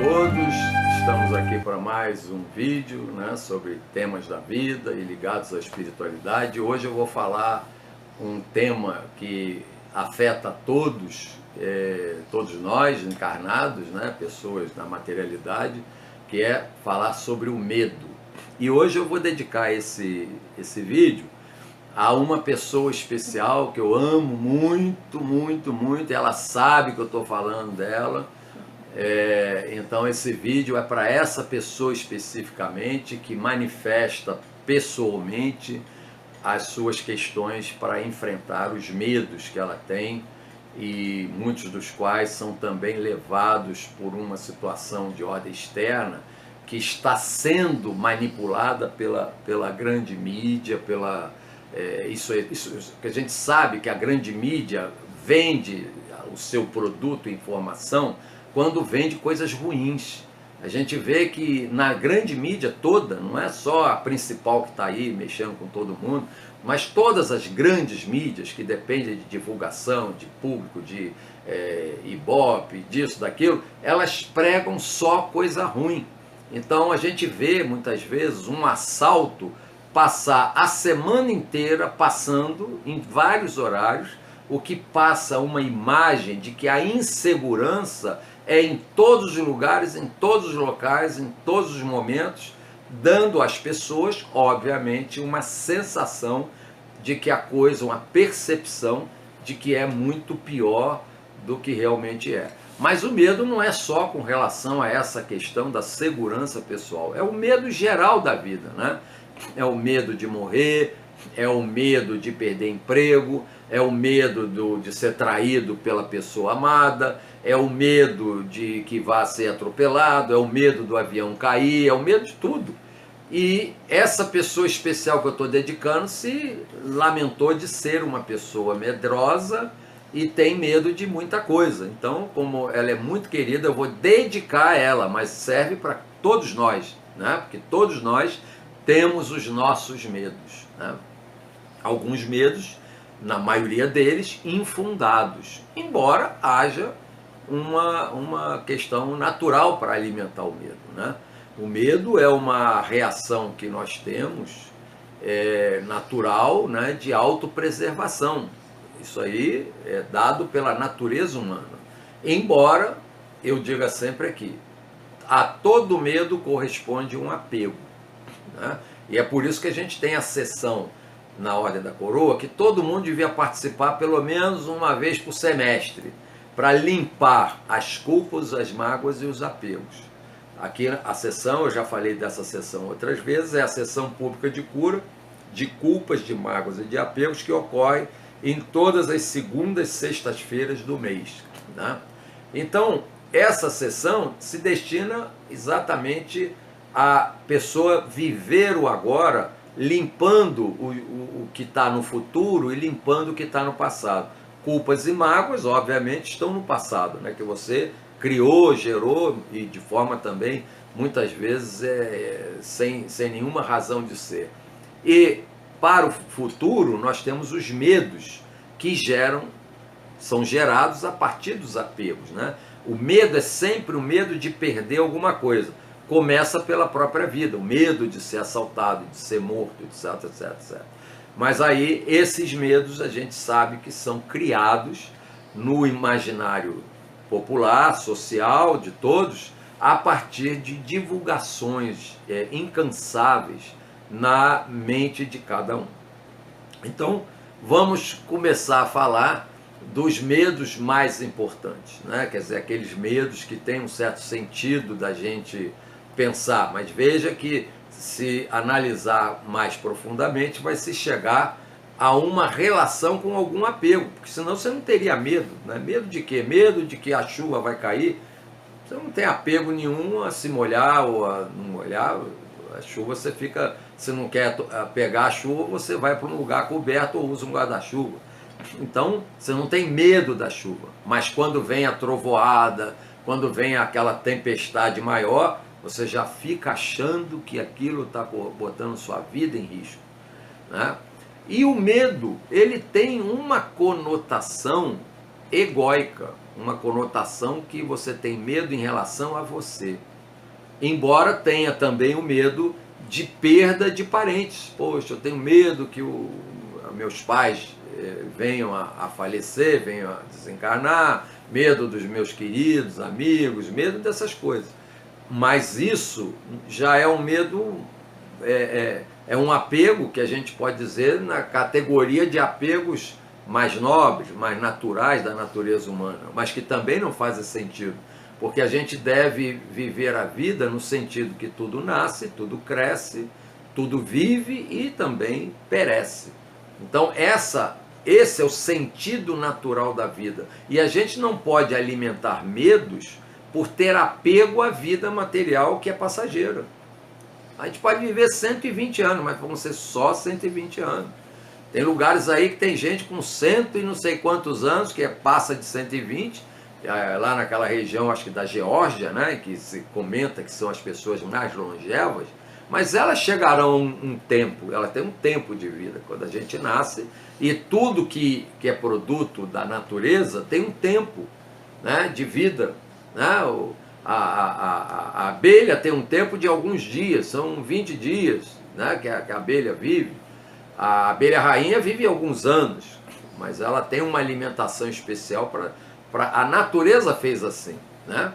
todos, estamos aqui para mais um vídeo, né, sobre temas da vida e ligados à espiritualidade. Hoje eu vou falar um tema que afeta todos, todos nós encarnados, né, pessoas na materialidade, que é falar sobre o medo. E hoje eu vou dedicar esse vídeo a uma pessoa especial que eu amo muito, muito, muito, e ela sabe que eu estou falando dela. Então esse vídeo é para essa pessoa especificamente, que manifesta pessoalmente as suas questões para enfrentar os medos que ela tem, e muitos dos quais são também levados por uma situação de ordem externa que está sendo manipulada pela grande mídia, isso que a gente sabe, que a grande mídia vende o seu produto, informação, quando vende coisas ruins. A gente vê que na grande mídia toda, não é só a principal que está aí mexendo com todo mundo, mas todas as grandes mídias que dependem de divulgação, de público, de Ibope, disso, daquilo, elas pregam só coisa ruim. Então a gente vê muitas vezes um assalto passar a semana inteira passando em vários horários, o que passa uma imagem de que a insegurança é em todos os lugares, em todos os locais, em todos os momentos, dando às pessoas, obviamente, uma sensação de que a coisa, uma percepção de que é muito pior do que realmente é. Mas o medo não é só com relação a essa questão da segurança pessoal, é o medo geral da vida, né? É o medo de morrer, é o medo de perder emprego, é o medo de ser traído pela pessoa amada, é o medo de que vá ser atropelado, é o medo do avião cair, é o medo de tudo. E essa pessoa especial que eu estou dedicando se lamentou de ser uma pessoa medrosa e tem medo de muita coisa. Então, como ela é muito querida, eu vou dedicar a ela, mas serve para todos nós, né? Porque todos nós temos os nossos medos, né? Alguns medos, na maioria deles, infundados, embora haja uma questão natural para alimentar o medo, né? O medo é uma reação que nós temos, natural, né, de autopreservação. Isso aí é dado pela natureza humana. Embora, eu diga sempre aqui, a todo medo corresponde um apego, né? E é por isso que a gente tem a sessão na Ordem da Coroa, que todo mundo devia participar pelo menos uma vez por semestre, para limpar as culpas, as mágoas e os apegos. Aqui a sessão, eu já falei dessa sessão outras vezes, é a sessão pública de cura de culpas, de mágoas e de apegos, que ocorre em todas as segundas e sextas-feiras do mês, né? Então, essa sessão se destina exatamente a pessoa viver o agora, limpando o que está no futuro e limpando o que está no passado. Culpas e mágoas, obviamente, estão no passado, né? Que você criou, gerou, e de forma também, muitas vezes, sem nenhuma razão de ser. E para o futuro, nós temos os medos que são gerados a partir dos apegos, né? O medo é sempre o medo de perder alguma coisa. Começa pela própria vida, o medo de ser assaltado, de ser morto, etc, etc, etc. Mas aí, esses medos a gente sabe que são criados no imaginário popular, social, de todos, a partir de divulgações incansáveis na mente de cada um. Então, vamos começar a falar dos medos mais importantes, né? Quer dizer, aqueles medos que têm um certo sentido da gente pensar, mas veja que, se analisar mais profundamente, vai se chegar a uma relação com algum apego, porque senão você não teria medo, né? Medo de quê? Medo de que a chuva vai cair. Você não tem apego nenhum a se molhar ou a não molhar. A chuva, você não quer pegar a chuva, você vai para um lugar coberto ou usa um guarda-chuva. Então, você não tem medo da chuva, mas quando vem a trovoada, quando vem aquela tempestade maior, você já fica achando que aquilo está botando sua vida em risco, né? E o medo, ele tem uma conotação egóica, uma conotação que você tem medo em relação a você. Embora tenha também o medo de perda de parentes. Poxa, eu tenho medo que meus pais venham a falecer, venham a desencarnar, medo dos meus queridos amigos, medo dessas coisas. Mas isso já é um medo, é um apego que a gente pode dizer na categoria de apegos mais nobres, mais naturais da natureza humana, mas que também não fazem sentido, porque a gente deve viver a vida no sentido que tudo nasce, tudo cresce, tudo vive e também perece. Então esse é o sentido natural da vida, e a gente não pode alimentar medos por ter apego à vida material que é passageira. A gente pode viver 120 anos, mas vão ser só 120 anos. Tem lugares aí que tem gente com 100 e não sei quantos anos, que passa de 120, lá naquela região, acho que da Geórgia, né, que se comenta que são as pessoas mais longevas, mas elas chegarão um tempo, ela tem um tempo de vida, quando a gente nasce, e tudo que é produto da natureza tem um tempo, né, de vida, né? A abelha tem um tempo de alguns dias, são 20 dias, né, que a abelha vive. A abelha rainha vive alguns anos, mas ela tem uma alimentação especial a natureza fez assim, né?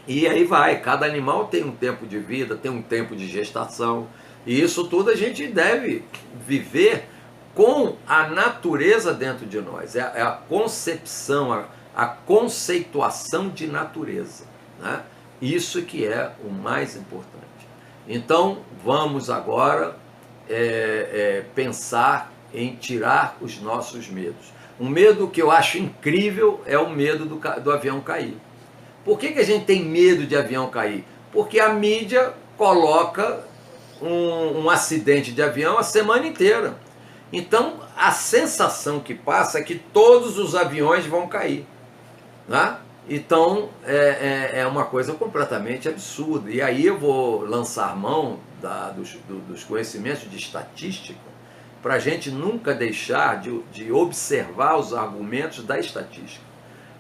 E aí vai, cada animal tem um tempo de vida, tem um tempo de gestação, e isso tudo a gente deve viver com a natureza dentro de nós, é a concepção, a conceituação de natureza, né? Isso que é o mais importante. Então vamos agora pensar em tirar os nossos medos. Um medo que eu acho incrível é o medo do avião cair. Por que a gente tem medo de avião cair? Porque a mídia coloca um acidente de avião a semana inteira. Então a sensação que passa é que todos os aviões vão cair, né? Então é uma coisa completamente absurda. E aí eu vou lançar mão dos conhecimentos de estatística, para a gente nunca deixar de observar os argumentos da estatística.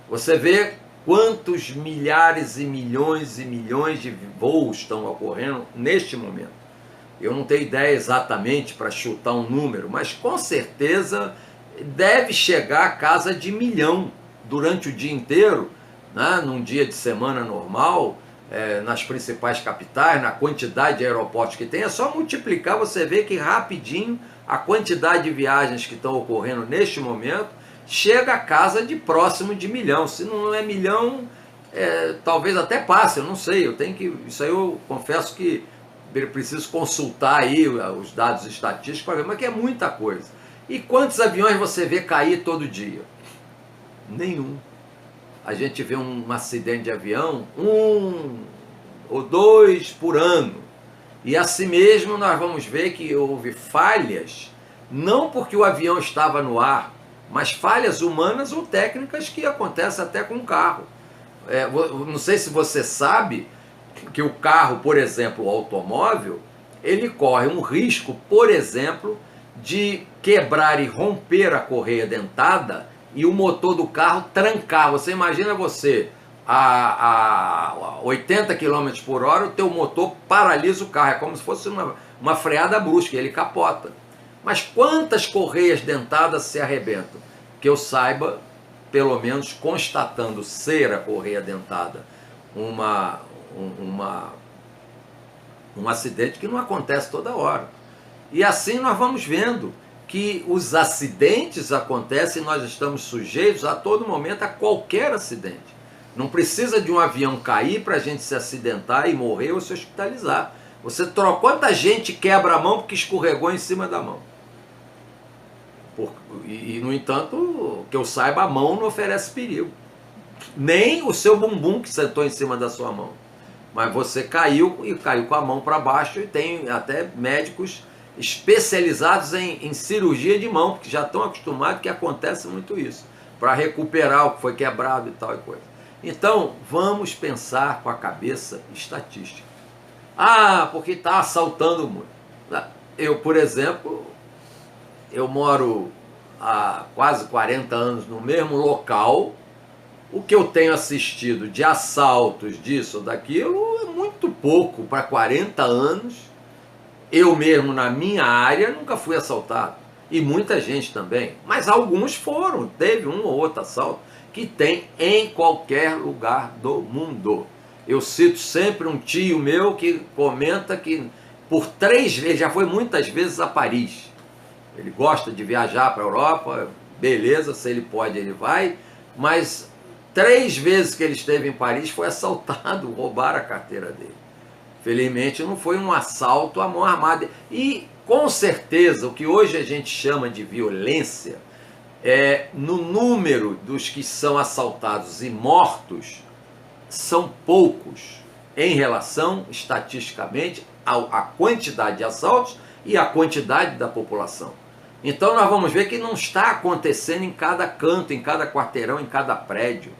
Você vê quantos milhares e milhões de voos estão ocorrendo neste momento. Eu não tenho ideia exatamente para chutar um número, mas com certeza deve chegar a casa de 1 milhão durante o dia inteiro, né? Num dia de semana normal, nas principais capitais, na quantidade de aeroportos que tem. É só multiplicar, você vê que rapidinho a quantidade de viagens que estão ocorrendo neste momento chega a casa de próximo de 1 milhão. Se não é 1 milhão, talvez até passe, eu não sei. Isso aí eu confesso que preciso consultar aí os dados estatísticos para ver, mas que é muita coisa. E quantos aviões você vê cair todo dia? Nenhum. A gente vê um acidente de avião, 1 ou 2 por ano. E assim mesmo nós vamos ver que houve falhas, não porque o avião estava no ar, mas falhas humanas ou técnicas que acontecem até com o carro. Não sei se você sabe que o carro, por exemplo, o automóvel, ele corre um risco, por exemplo, de quebrar e romper a correia dentada e o motor do carro trancar. Você imagina a 80 km por hora, o teu motor paralisa o carro, é como se fosse uma freada brusca, ele capota. Mas quantas correias dentadas se arrebentam? Que eu saiba, pelo menos constatando ser a correia dentada um acidente que não acontece toda hora. E assim nós vamos vendo que os acidentes acontecem e nós estamos sujeitos a todo momento a qualquer acidente. Não precisa de um avião cair para a gente se acidentar e morrer ou se hospitalizar. Quanta gente quebra a mão porque escorregou em cima da mão? No entanto, que eu saiba, a mão não oferece perigo. Nem o seu bumbum que sentou em cima da sua mão. Mas você caiu e caiu com a mão para baixo, e tem até médicos especializados em cirurgia de mão, porque já estão acostumados que acontece muito isso, para recuperar o que foi quebrado e tal e coisa. Então, vamos pensar com a cabeça estatística. Porque está assaltando muito. Eu, por exemplo, eu moro há quase 40 anos no mesmo local O que eu tenho assistido de assaltos, disso ou daquilo, é muito pouco para 40 anos. Eu mesmo, na minha área, nunca fui assaltado. E muita gente também. Mas alguns foram. Teve um ou outro assalto que tem em qualquer lugar do mundo. Eu cito sempre um tio meu que comenta que por 3 vezes, já foi muitas vezes a Paris. Ele gosta de viajar para a Europa, beleza, se ele pode ele vai, mas 3 vezes que ele esteve em Paris foi assaltado, roubaram a carteira dele. Felizmente não foi um assalto à mão armada. E com certeza o que hoje a gente chama de violência, no número dos que são assaltados e mortos, são poucos em relação, estatisticamente, à quantidade de assaltos e à quantidade da população. Então nós vamos ver que não está acontecendo em cada canto, em cada quarteirão, em cada prédio.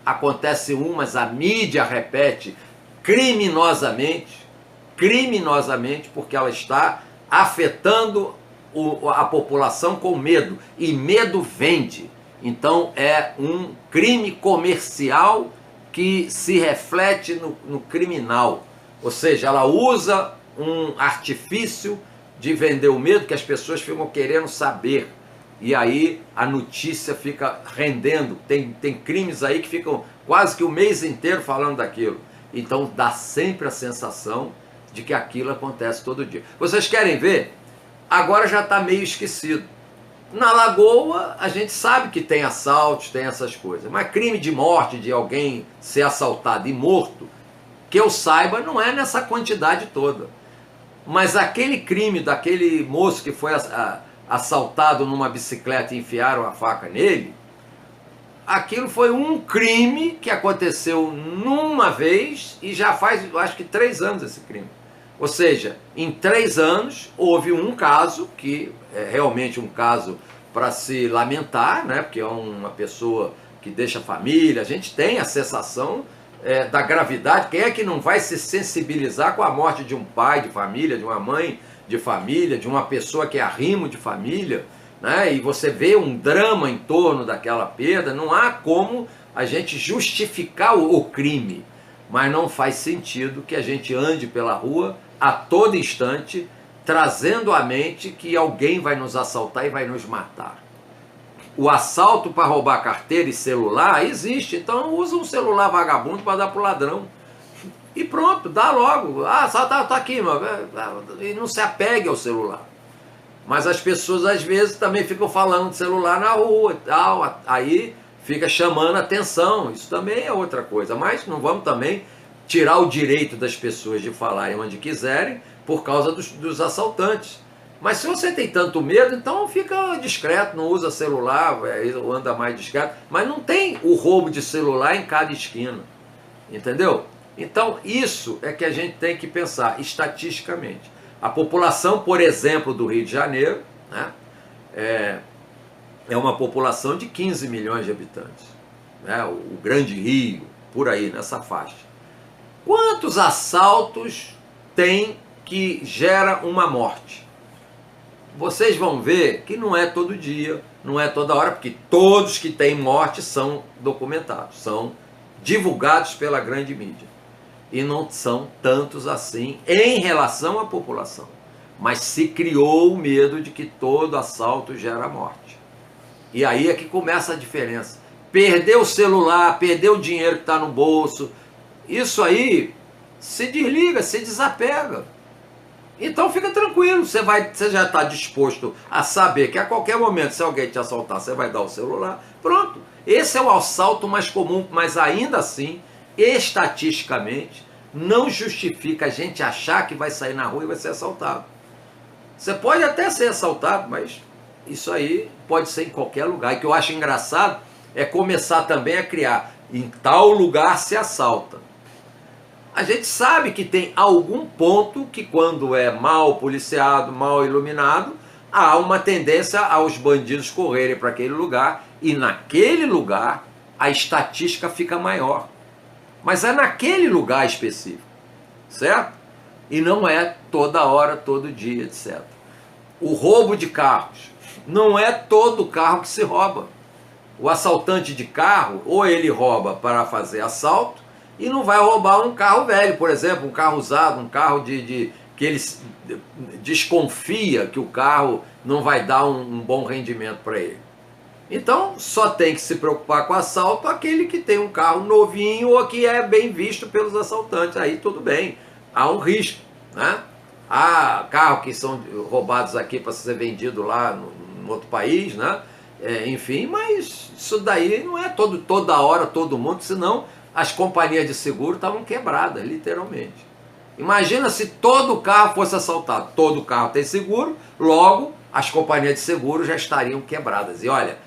Acontece mas a mídia repete criminosamente, porque ela está afetando a população com medo, e medo vende. Então é um crime comercial que se reflete no criminal, ou seja, ela usa um artifício de vender o medo, que as pessoas ficam querendo saber, e aí a notícia fica rendendo. Tem crimes aí que ficam quase que o mês inteiro falando daquilo, então dá sempre a sensação de que aquilo acontece todo dia. Vocês querem ver? Agora já está meio esquecido. Na Lagoa a gente sabe que tem assaltos, tem essas coisas, mas crime de morte, de alguém ser assaltado e morto, que eu saiba, não é nessa quantidade toda. Mas aquele crime daquele moço que foi assaltado numa bicicleta e enfiaram a faca nele, aquilo foi um crime que aconteceu numa vez e já faz, acho que 3 anos esse crime. Ou seja, em 3 anos houve um caso, que é realmente um caso para se lamentar, né? Porque é uma pessoa que deixa a família, a gente tem a sensação da gravidade. Quem é que não vai se sensibilizar com a morte de um pai de família, de uma mãe de família, de uma pessoa que é arrimo de família, né? E você vê um drama em torno daquela perda. Não há como a gente justificar o crime, mas não faz sentido que a gente ande pela rua a todo instante trazendo à mente que alguém vai nos assaltar e vai nos matar. O assalto para roubar carteira e celular existe, então usa um celular vagabundo para dar para o ladrão. E pronto, dá logo. Ah, só tá aqui, mano. E não se apegue ao celular. Mas as pessoas às vezes também ficam falando de celular na rua e tal, aí fica chamando a atenção. Isso também é outra coisa, mas não vamos também tirar o direito das pessoas de falarem onde quiserem por causa dos assaltantes. Mas se você tem tanto medo, então fica discreto, não usa celular, anda mais discreto. Mas não tem o roubo de celular em cada esquina, entendeu? Então isso é que a gente tem que pensar estatisticamente. A população, por exemplo, do Rio de Janeiro, né, é uma população de 15 milhões de habitantes, né, o Grande Rio, por aí, nessa faixa. Quantos assaltos tem que gera uma morte? Vocês vão ver que não é todo dia, não é toda hora, porque todos que têm morte são documentados, são divulgados pela grande mídia. E não são tantos assim em relação à população. Mas se criou o medo de que todo assalto gera morte. E aí é que começa a diferença. Perder o celular, perder o dinheiro que está no bolso, isso aí se desliga, se desapega. Então fica tranquilo, você já está disposto a saber que a qualquer momento, se alguém te assaltar, você vai dar o celular. Pronto. Esse é o assalto mais comum, mas ainda assim, estatisticamente, não justifica a gente achar que vai sair na rua e vai ser assaltado. Você pode até ser assaltado, mas isso aí pode ser em qualquer lugar. E o que eu acho engraçado é começar também a criar, em tal lugar se assalta. A gente sabe que tem algum ponto que, quando é mal policiado, mal iluminado, há uma tendência aos bandidos correrem para aquele lugar, e naquele lugar a estatística fica maior. Mas é naquele lugar específico, certo? E não é toda hora, todo dia, etc. O roubo de carros. Não é todo carro que se rouba. O assaltante de carro, ou ele rouba para fazer assalto, e não vai roubar um carro velho, por exemplo, um carro usado, um carro que ele desconfia que o carro não vai dar um bom rendimento para ele. Então, só tem que se preocupar com assalto aquele que tem um carro novinho ou que é bem visto pelos assaltantes. Aí tudo bem, há um risco, né? Há carros que são roubados aqui para ser vendido lá no outro país, né? Enfim, mas isso daí não é toda hora, todo mundo, senão as companhias de seguro estavam quebradas, literalmente. Imagina se todo carro fosse assaltado. Todo carro tem seguro, logo as companhias de seguro já estariam quebradas. E olha,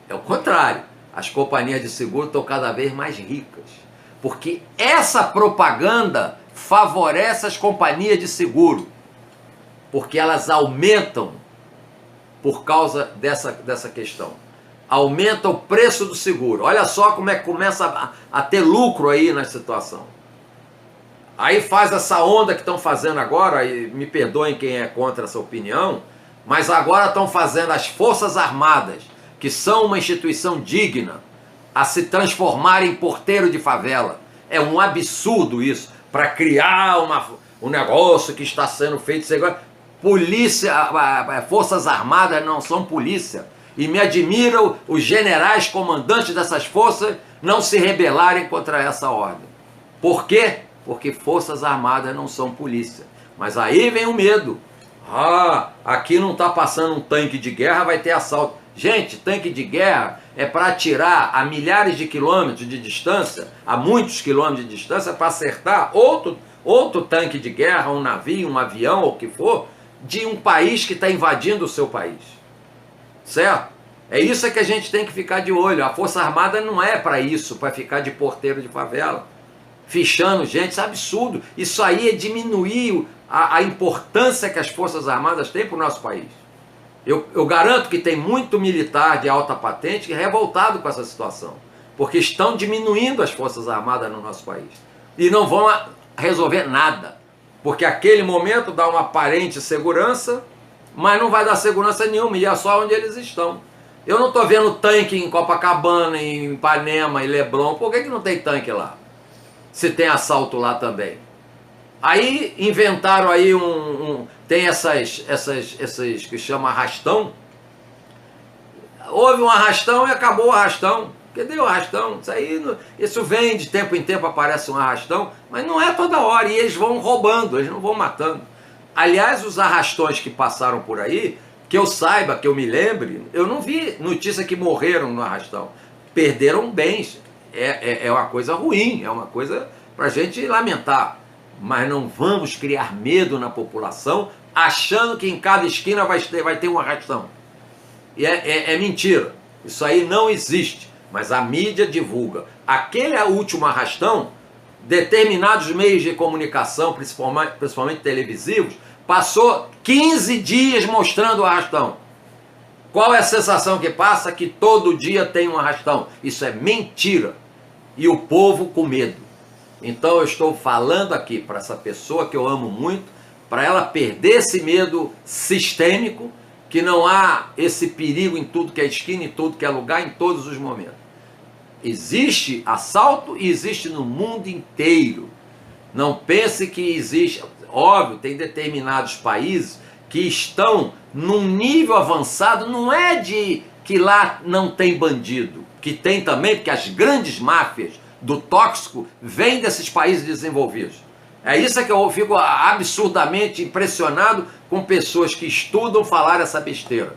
é o contrário. As companhias de seguro estão cada vez mais ricas. Porque essa propaganda favorece as companhias de seguro. Porque elas aumentam por causa dessa questão. Aumenta o preço do seguro. Olha só como é que começa a ter lucro aí na situação. Aí faz essa onda que estão fazendo agora, e me perdoem quem é contra essa opinião, mas agora estão fazendo as Forças Armadas, que são uma instituição digna, a se transformar em porteiro de favela. É um absurdo isso, para criar um negócio que está sendo feito. Polícia, Forças Armadas não são polícia. E me admiram os generais comandantes dessas forças não se rebelarem contra essa ordem. Por quê? Porque Forças Armadas não são polícia. Mas aí vem o medo. Aqui não está passando um tanque de guerra, vai ter assalto. Gente, tanque de guerra é para atirar a milhares de quilômetros de distância, a muitos quilômetros de distância, para acertar outro tanque de guerra, um navio, um avião, ou o que for, de um país que está invadindo o seu país. Certo? É isso que a gente tem que ficar de olho. A Força Armada não é para isso, para ficar de porteiro de favela, fichando gente. Isso é absurdo. Isso aí é diminuir a importância que as Forças Armadas têm para o nosso país. Eu garanto que tem muito militar de alta patente revoltado com essa situação, porque estão diminuindo as Forças Armadas no nosso país. E não vão resolver nada, porque aquele momento dá uma aparente segurança, mas não vai dar segurança nenhuma, e é só onde eles estão. Eu não estou vendo tanque em Copacabana, em Ipanema, em Leblon. Por que não tem tanque lá? Se tem assalto lá também. Aí inventaram aí tem essas que chama arrastão. Houve um arrastão e acabou o arrastão. Cadê o arrastão? Isso vem de tempo em tempo, aparece um arrastão, mas não é toda hora, e eles vão roubando, eles não vão matando. Aliás, os arrastões que passaram por aí, que eu saiba, que eu me lembre, eu não vi notícia que morreram no arrastão. Perderam bens. É uma coisa ruim, é uma coisa para a gente lamentar. Mas não vamos criar medo na população, achando que em cada esquina vai ter um arrastão. E é mentira. Isso aí não existe. Mas a mídia divulga. Aquele último arrastão, determinados meios de comunicação, principalmente televisivos, passou 15 dias mostrando o arrastão. Qual é a sensação que passa? Que todo dia tem um arrastão. Isso é mentira. E o povo com medo. Então eu estou falando aqui para essa pessoa que eu amo muito, para ela perder esse medo sistêmico, que não há esse perigo em tudo que é esquina, em tudo que é lugar, em todos os momentos. Existe assalto e existe no mundo inteiro. Não pense que existe... Óbvio, tem determinados países que estão num nível avançado, não é de que lá não tem bandido, que tem também, porque as grandes máfias do tóxico vêm desses países desenvolvidos. É isso que eu fico absurdamente impressionado com pessoas que estudam falar essa besteira.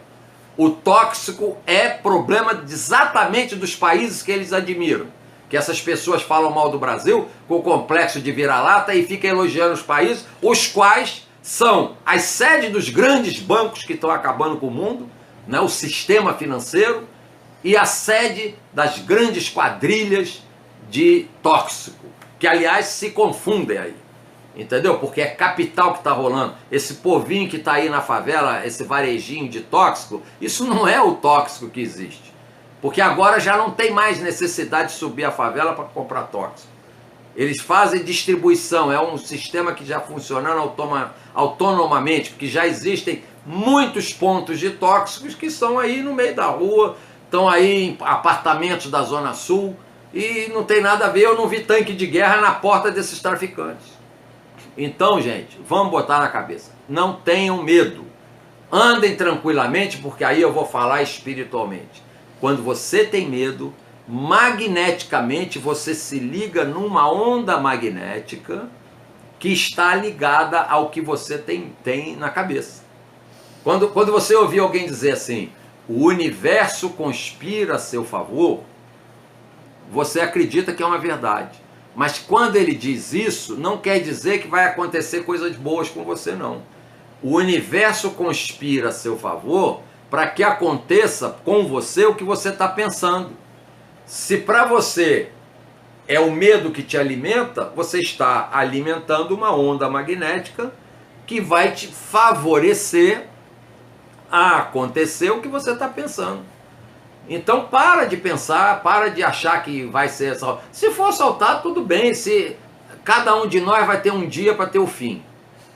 O tóxico é problema exatamente dos países que eles admiram. Que essas pessoas falam mal do Brasil com o complexo de vira-lata e ficam elogiando os países, os quais são as sedes dos grandes bancos que estão acabando com o mundo, né, o sistema financeiro, e a sede das grandes quadrilhas de tóxico, que aliás se confundem aí, entendeu? Porque é capital que está rolando. Esse povinho que está aí na favela, esse varejinho de tóxico, isso não é o tóxico que existe. Porque agora já não tem mais necessidade de subir a favela para comprar tóxico. Eles fazem distribuição, é um sistema que já funciona autonomamente, porque já existem muitos pontos de tóxicos que estão aí no meio da rua, estão aí em apartamentos da Zona Sul e não tem nada a ver, eu não vi tanque de guerra na porta desses traficantes. Então, gente, vamos botar na cabeça, não tenham medo, andem tranquilamente, porque aí eu vou falar espiritualmente. Quando você tem medo, magneticamente você se liga numa onda magnética que está ligada ao que você tem na cabeça. Quando você ouvir alguém dizer assim, o universo conspira a seu favor, você acredita que é uma verdade. Mas quando ele diz isso, não quer dizer que vai acontecer coisas boas com você, não. O universo conspira a seu favor para que aconteça com você o que você está pensando. Se para você é o medo que te alimenta, você está alimentando uma onda magnética que vai te favorecer a acontecer o que você está pensando. Então para de pensar, para de achar que vai ser assaltado. Se for assaltado, tudo bem, se cada um de nós vai ter um dia para ter o fim.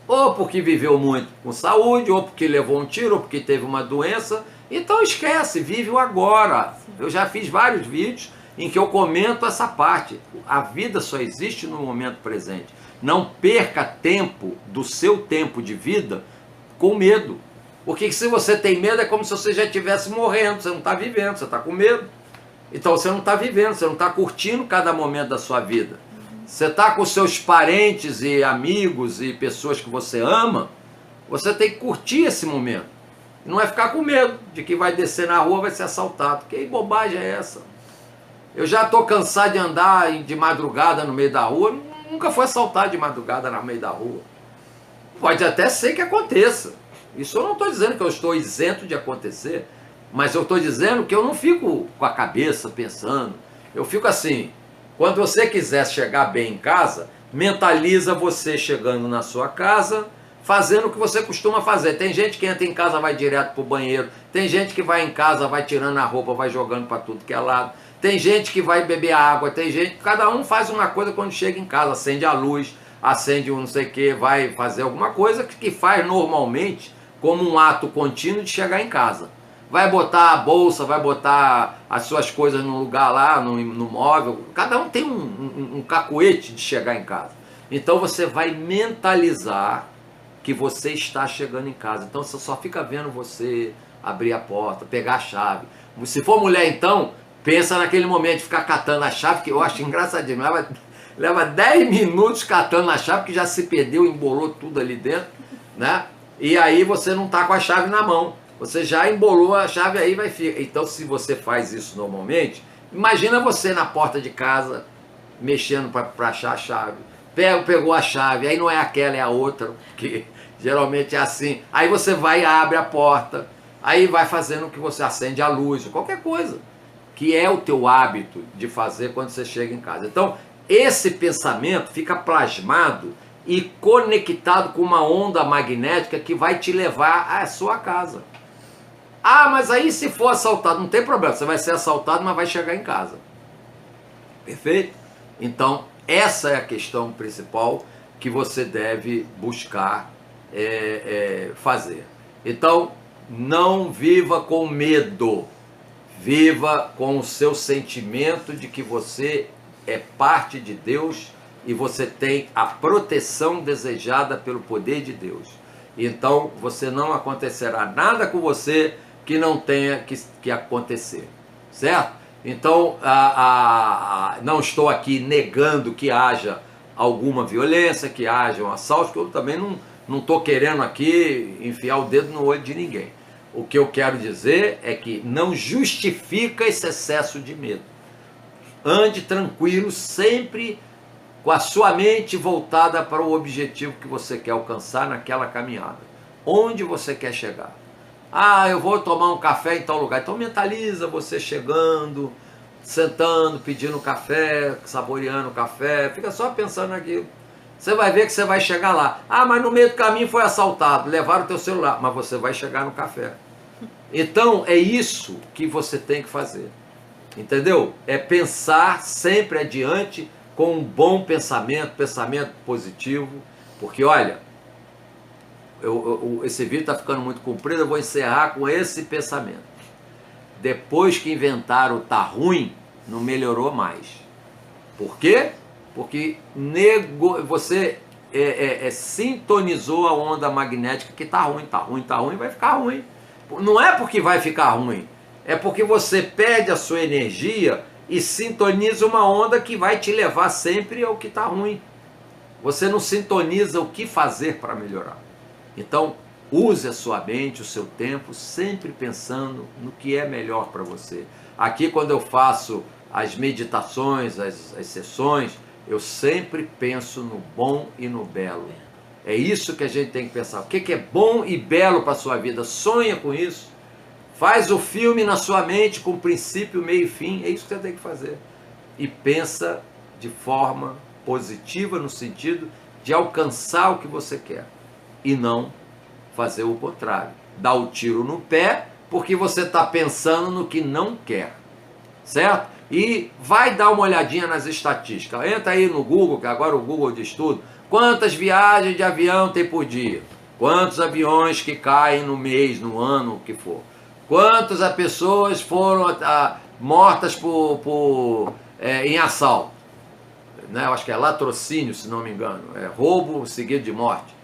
Ou porque viveu muito com saúde, ou porque levou um tiro, ou porque teve uma doença. Então esquece, vive o agora. Eu já fiz vários vídeos em que eu comento essa parte. A vida só existe no momento presente. Não perca tempo do seu tempo de vida com medo. Porque se você tem medo é como se você já estivesse morrendo, você não está vivendo, você está com medo. Então você não está vivendo, você não está curtindo cada momento da sua vida. Você está com seus parentes e amigos e pessoas que você ama, você tem que curtir esse momento. Não é ficar com medo de que vai descer na rua, vai ser assaltado. Que bobagem é essa? Eu já estou cansado de andar de madrugada no meio da rua, nunca fui assaltado de madrugada no meio da rua. Pode até ser que aconteça. Isso eu não estou dizendo que eu estou isento de acontecer, mas eu estou dizendo que eu não fico com a cabeça pensando. Eu fico assim, quando você quiser chegar bem em casa, mentaliza você chegando na sua casa, fazendo o que você costuma fazer. Tem gente que entra em casa, vai direto para o banheiro. Tem gente que vai em casa, vai tirando a roupa, vai jogando para tudo que é lado. Tem gente que vai beber água, tem gente... Cada um faz uma coisa quando chega em casa, acende a luz, acende um não sei o que, vai fazer alguma coisa que faz normalmente como um ato contínuo de chegar em casa. Vai botar a bolsa, vai botar as suas coisas no lugar lá, no móvel. Cada um tem um cacuete de chegar em casa. Então você vai mentalizar que você está chegando em casa. Então você só fica vendo você abrir a porta, pegar a chave. Se for mulher então, pensa naquele momento de ficar catando a chave, que eu acho engraçadinho. Leva 10 minutos catando a chave, que já se perdeu, embolou tudo ali dentro, né? E aí você não está com a chave na mão. Você já embolou a chave, aí vai ficar. Então se você faz isso normalmente, imagina você na porta de casa, mexendo para achar a chave. Pegou a chave, aí não é aquela, é a outra, que geralmente é assim. Aí você vai e abre a porta, aí vai fazendo o que você acende a luz, qualquer coisa, que é o teu hábito de fazer quando você chega em casa. Então esse pensamento fica plasmado e conectado com uma onda magnética que vai te levar à sua casa. Ah, mas aí se for assaltado, não tem problema, você vai ser assaltado, mas vai chegar em casa. Perfeito? Então, essa é a questão principal que você deve buscar fazer. Então, não viva com medo, viva com o seu sentimento de que você é parte de Deus e você tem a proteção desejada pelo poder de Deus. Então você não acontecerá nada com você que não tenha que acontecer, certo? Então não estou aqui negando que haja alguma violência, que haja um assalto, que eu também não estou querendo aqui enfiar o dedo no olho de ninguém. O que eu quero dizer é que não justifica esse excesso de medo. Ande tranquilo, sempre com a sua mente voltada para o objetivo que você quer alcançar naquela caminhada. Onde você quer chegar? Ah, eu vou tomar um café em tal lugar. Então mentaliza você chegando, sentando, pedindo café, saboreando o café. Fica só pensando naquilo. Você vai ver que você vai chegar lá. Ah, mas no meio do caminho foi assaltado, levaram o teu celular. Mas você vai chegar no café. Então é isso que você tem que fazer. Entendeu? É pensar sempre adiante com um bom pensamento positivo, porque olha, esse vídeo está ficando muito comprido, eu vou encerrar com esse pensamento. depois que inventaram o tá ruim, não melhorou mais. Por quê? Porque você sintonizou a onda magnética que tá ruim, vai ficar ruim. Não é porque vai ficar ruim, é porque você perde a sua energia e sintoniza uma onda que vai te levar sempre ao que tá ruim. Você não sintoniza o que fazer para melhorar. Então, use a sua mente, o seu tempo, sempre pensando no que é melhor para você. Aqui, quando eu faço as meditações, as sessões, eu sempre penso no bom e no belo. É isso que a gente tem que pensar. O que é bom e belo para a sua vida? Sonha com isso. Faz o filme na sua mente com princípio, meio e fim. É isso que você tem que fazer. E pensa de forma positiva no sentido de alcançar o que você quer. E não fazer o contrário. Dar o tiro no pé porque você está pensando no que não quer. Certo? E vai dar uma olhadinha nas estatísticas. Entra aí no Google, que agora o Google diz tudo. Quantas viagens de avião tem por dia? Quantos aviões que caem no mês, no ano, o que for? Quantas pessoas foram mortas em assalto? Né? Eu acho que é latrocínio, se não me engano. É roubo seguido de morte.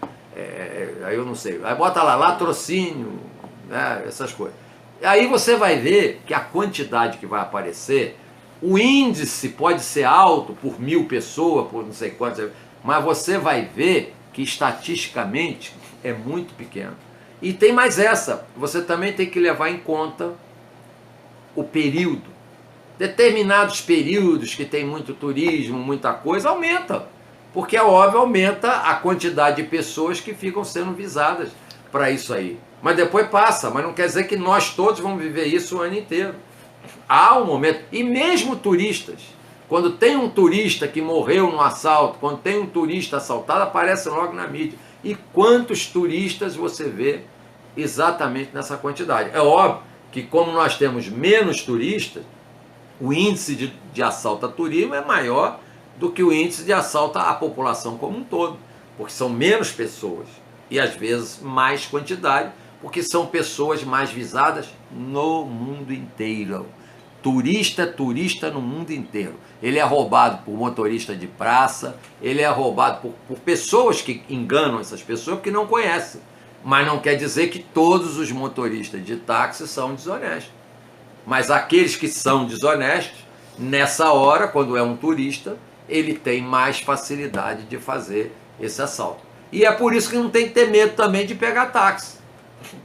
Aí eu não sei. Aí bota lá, latrocínio, né? Essas coisas. Aí você vai ver que a quantidade que vai aparecer, o índice pode ser alto por 1000 pessoas, por não sei quantas, mas você vai ver que estatisticamente é muito pequeno. E tem mais essa, você também tem que levar em conta o período. Determinados períodos que tem muito turismo, muita coisa, aumenta. Porque é óbvio, aumenta a quantidade de pessoas que ficam sendo visadas para isso aí. Mas depois passa, mas não quer dizer que nós todos vamos viver isso o ano inteiro. Há um momento, e mesmo turistas, quando tem um turista que morreu num assalto, quando tem um turista assaltado, aparece logo na mídia. E quantos turistas você vê exatamente nessa quantidade? É óbvio que como nós temos menos turistas, o índice de assalto a turismo é maior do que o índice de assalto à população como um todo, porque são menos pessoas e às vezes mais quantidade, porque são pessoas mais visadas no mundo inteiro. Turista é turista no mundo inteiro. Ele é roubado por motorista de praça, ele é roubado por pessoas que enganam essas pessoas porque não conhecem. Mas não quer dizer que todos os motoristas de táxi são desonestos. Mas aqueles que são desonestos, nessa hora, quando é um turista, ele tem mais facilidade de fazer esse assalto. E é por isso que não tem que ter medo também de pegar táxi.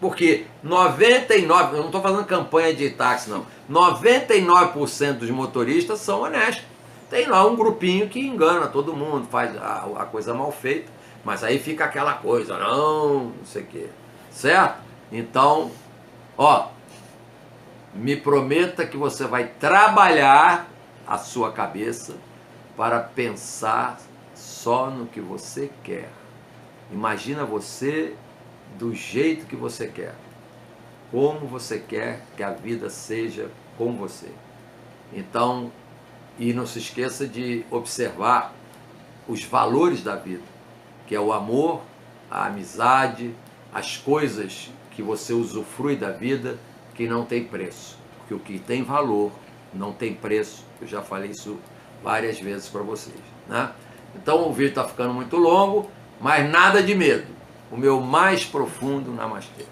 Porque 99%, eu não estou fazendo campanha de táxi não, 99% dos motoristas são honestos. Tem lá um grupinho que engana todo mundo, faz a coisa mal feita, mas aí fica aquela coisa, não sei o quê, certo? Então, ó, me prometa que você vai trabalhar a sua cabeça para pensar só no que você quer. Imagina você do jeito que você quer, como você quer que a vida seja com você. Então, e não se esqueça de observar os valores da vida, que é o amor, a amizade, as coisas que você usufrui da vida que não tem preço, porque o que tem valor não tem preço. Eu já falei isso várias vezes para vocês, né? Então o vídeo está ficando muito longo, mas nada de medo. O meu mais profundo namastê.